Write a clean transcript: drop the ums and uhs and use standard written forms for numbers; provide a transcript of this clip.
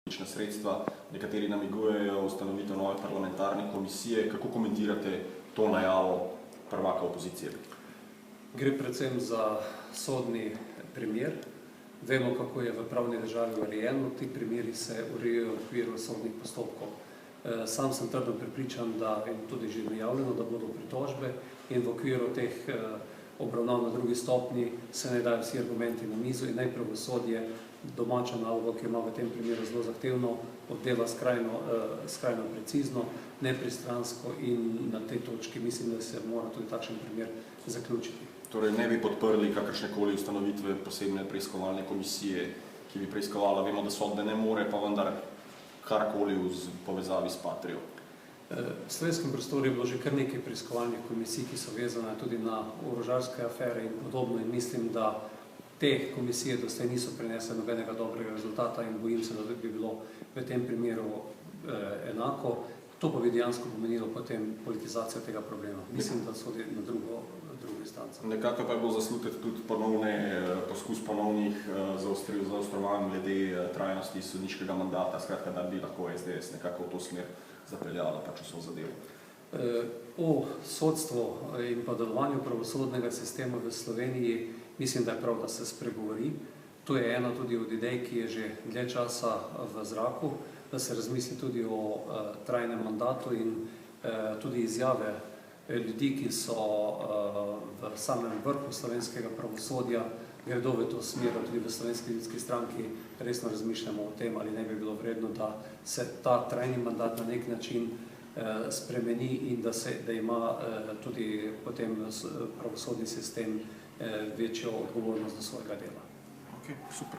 politična sredstva, nekateri namigujejo ustanovitev nove parlamentarne komisije. Kako komentirate to najavo prvaka opozicije? Gre predvsem za sodni primer. Vemo, kako je v pravni državi urejeno. Ti primeri se urejajo v okviru sodnih postopkov. Sam sem trdno prepričan, da je tudi že najavljeno, da bodo pritožbe in v okviru teh obravnav na drugi stopnji se ne dajo vsi argumenti na mizo in naj pravosodje domača naloga, ki ima v tem primeru zelo zahtevno, oddela skrajno precizno, nepristransko in na tej točki mislim, da se mora tudi takšen primer zaključiti. Torej ne bi podprli kakršnekoli ustanovitve posebne preiskovalne komisije, ki bi preiskovala, vemo, da sodbe ne more, pa vendar karkoli v povezavi s Patrijo. V slovenskem prostoru je bilo že kar nekaj preiskovalnih komisij, ki so vezane tudi na orožarske afere in podobno in mislim, da te komisije doslej niso prinesle nobenega dobrega rezultata in bojim se, da bi bilo v tem primeru enako. To pa bi dejansko pomenilo potem politizacijo tega problema. Mislim, da sodi na drugo instanco. Nekako pa je bilo zaslutiti tudi poskus ponovnih zaostrovanj glede trajnosti sodniškega mandata, skratka, da bi lahko SDS nekako v to smer zapeljala pač vso zadevo. O sodstvu in pa delovanju pravosodnega sistema v Sloveniji mislim, da je prav, da se spregovori. To je ena tudi od idej, ki je že dlje časa v zraku, da se razmisli tudi o trajnem mandatu in tudi izjave ljudi, ki so v samem vrhu slovenskega pravosodja, gredo v to smer, tudi v Slovenski ljudski stranki resno razmišljamo o tem, ali ne bi bilo vredno, da se ta trajni mandat na nek način spremeni in da ima tudi potem pravosodni sistem večjo odgovornost do svojega dela. Okay, super.